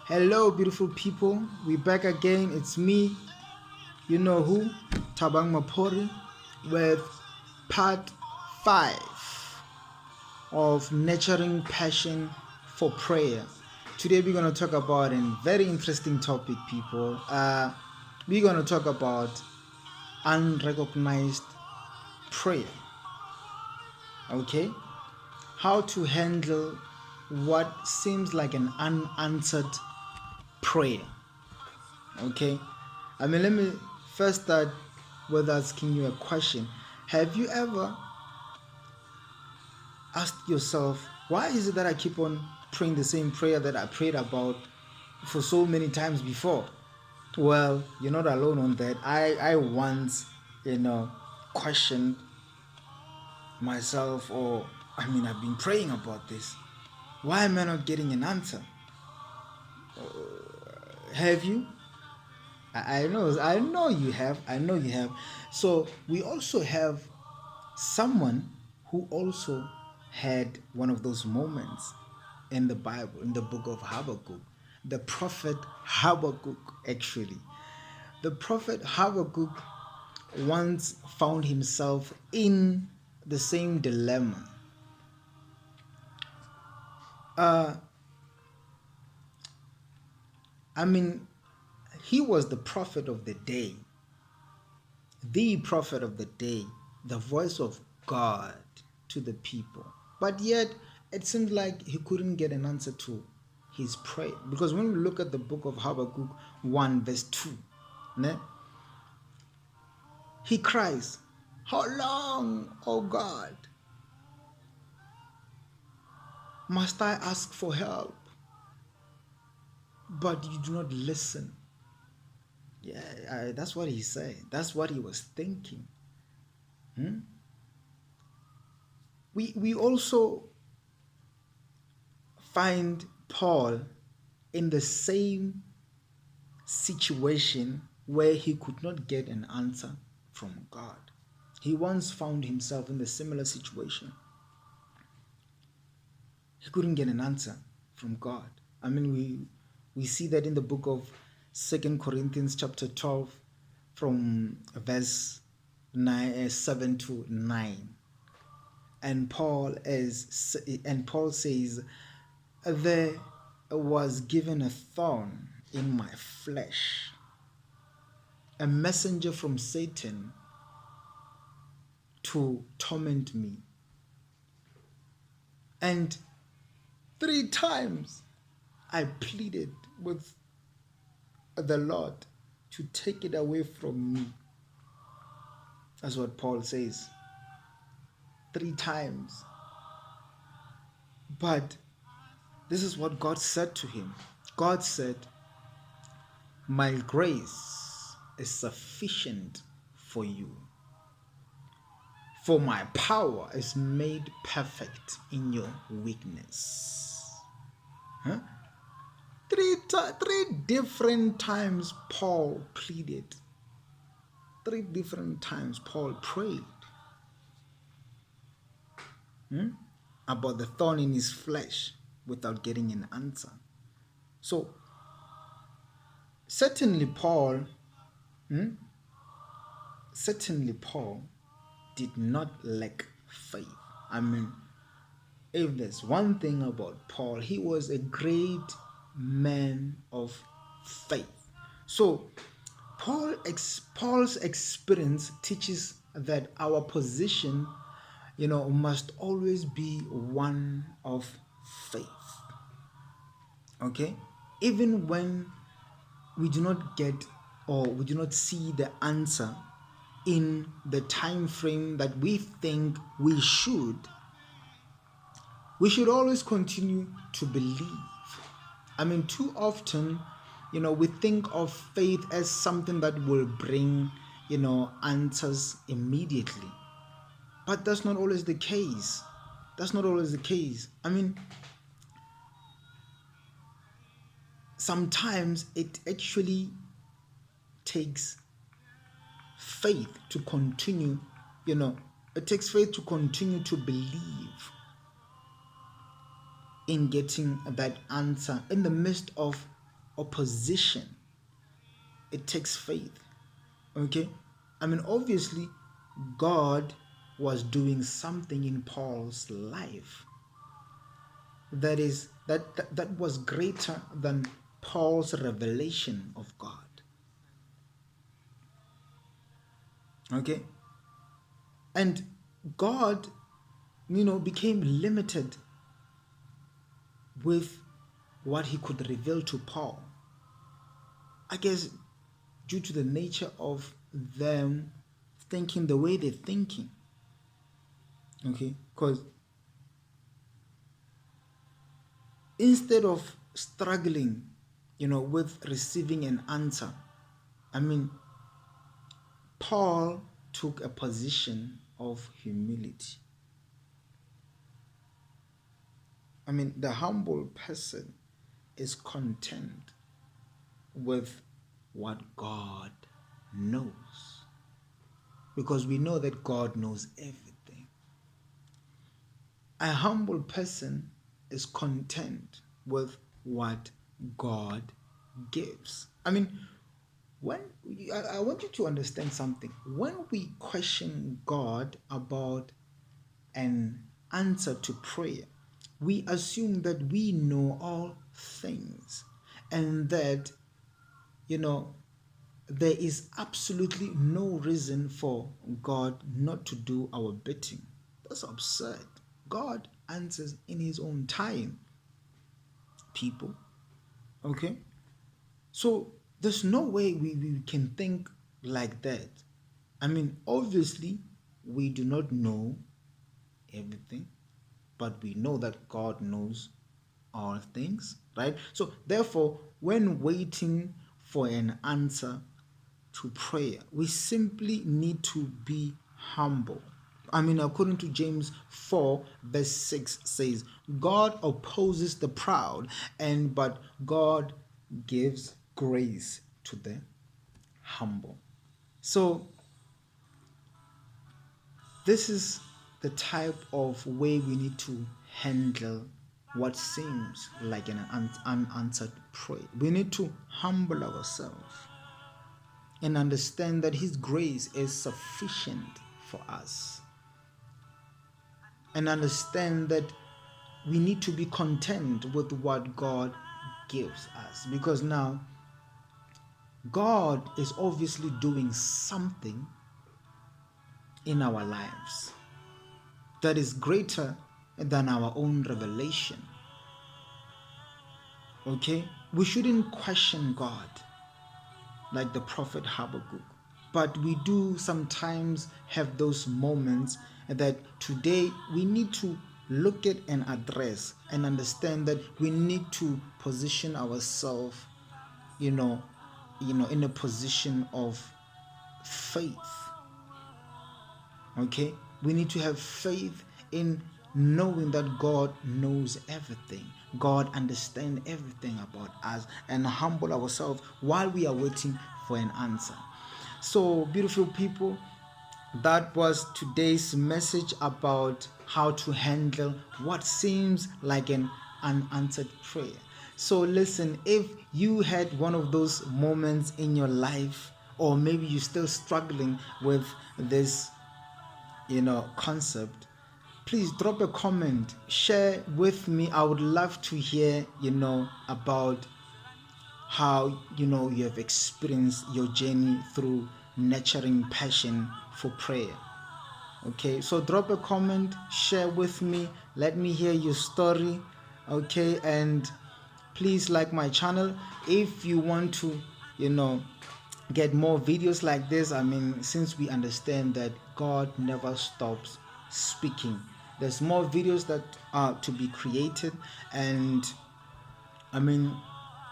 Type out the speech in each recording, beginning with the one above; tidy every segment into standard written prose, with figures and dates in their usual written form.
Hello, beautiful people. We're back again. It's me, you know who, Tabang Mapori, with part 5 of Nurturing Passion for Prayer. Today, we're going to talk about a very interesting topic, people. We're going to talk about unrecognized prayer. Okay? How to handle what seems like an unanswered prayer. Okay, let me first start with asking you a question. Have you ever asked yourself, why is it that I keep on praying the same prayer that I prayed about for so many times before? Well, you're not alone on that. I once, questioned myself, or I've been praying about this. Why am I not getting an answer? Have you? I know you have. I know you have. So we also have someone who also had one of those moments in the Bible, in the book of Habakkuk, the prophet Habakkuk, actually. The prophet Habakkuk once found himself in the same dilemma. Uh, I mean, he was the prophet of the prophet of the day, the voice of God to the people. But yet, it seemed like he couldn't get an answer to his prayer. Because when we look at the book of Habakkuk 1, verse 2, he cries, "How long, O God, must I ask for help, but you do not listen?" Yeah, that's what he said. That's what he was thinking. We also find Paul in the same situation where he could not get an answer from God. He once found himself in a similar situation. He couldn't get an answer from God. We see that in the book of 2 Corinthians chapter 12 from verse 7 to 9. And Paul says, "There was given a thorn in my flesh, a messenger from Satan to torment me. And 3 times I pleaded with the Lord to take it away from me." That's what Paul says. 3 times. But this is what God said to him. God said, "My grace is sufficient for you, for my power is made perfect in your weakness." Huh? Three different times Paul pleaded. 3 different times Paul prayed about the thorn in his flesh without getting an answer. So certainly Paul did not lack faith. If there's one thing about Paul, he was a great man of faith. So Paul's experience teaches that our position, must always be one of faith. Okay? Even when we do not get, or we do not see the answer in the time frame that we think we should always continue to believe. Too often, we think of faith as something that will bring, answers immediately. But that's not always the case. Sometimes it actually takes faith to continue, to believe in getting that answer in the midst of opposition, it takes faith. Okay? I mean, obviously, God was doing something in Paul's life that was greater than Paul's revelation of God. Okay? And God, became limited with what he could reveal to Paul. I guess due to the nature of them thinking the way they're thinking. Okay? Because instead of struggling, with receiving an answer, I mean, Paul took a position of humility. I mean, the humble person is content with what God knows, because we know that God knows everything. A humble person is content with what God gives. I mean, I want you to understand something. When we question God about an answer to prayer, we assume that we know all things and that, there is absolutely no reason for God not to do our bidding. That's absurd. God answers in his own time, people. Okay? So there's no way we can think like that. I mean, obviously, we do not know everything, but we know that God knows all things, right? So therefore, when waiting for an answer to prayer, we simply need to be humble. I mean, according to James 4 verse 6 says, God opposes the proud, but God gives grace to the humble. So this is the type of way we need to handle what seems like an unanswered prayer. We need to humble ourselves and understand that his grace is sufficient for us. And understand that we need to be content with what God gives us. Because now, God is obviously doing something in our lives that is greater than our own revelation. Okay? We shouldn't question God like the prophet Habakkuk. But we do sometimes have those moments that today we need to look at and address and understand that we need to position ourselves, in a position of faith. Okay? We need to have faith in knowing that God knows everything. God understands everything about us, and humble ourselves while we are waiting for an answer. So, beautiful people, that was today's message about how to handle what seems like an unanswered prayer. So listen, if you had one of those moments in your life, or maybe you're still struggling with this concept, please drop a comment, share with me. I would love to hear about how you have experienced your journey through nurturing passion for prayer. Okay, so drop a comment, share with me, let me hear your story. Okay, and please like my channel if you want to get more videos like this. I mean, since we understand that God never stops speaking, there's more videos that are to be created. And I mean,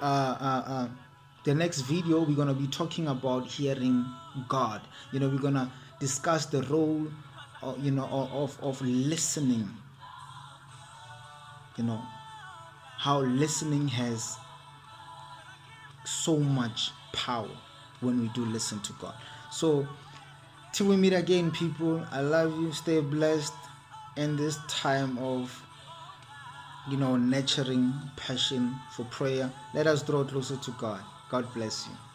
the next video we're going to be talking about hearing God. We're going to discuss the role of listening. How listening has so much power when we do listen to God. So till we meet again, people, I love you. Stay blessed in this time of nurturing passion for prayer. Let us draw closer to God. God bless you.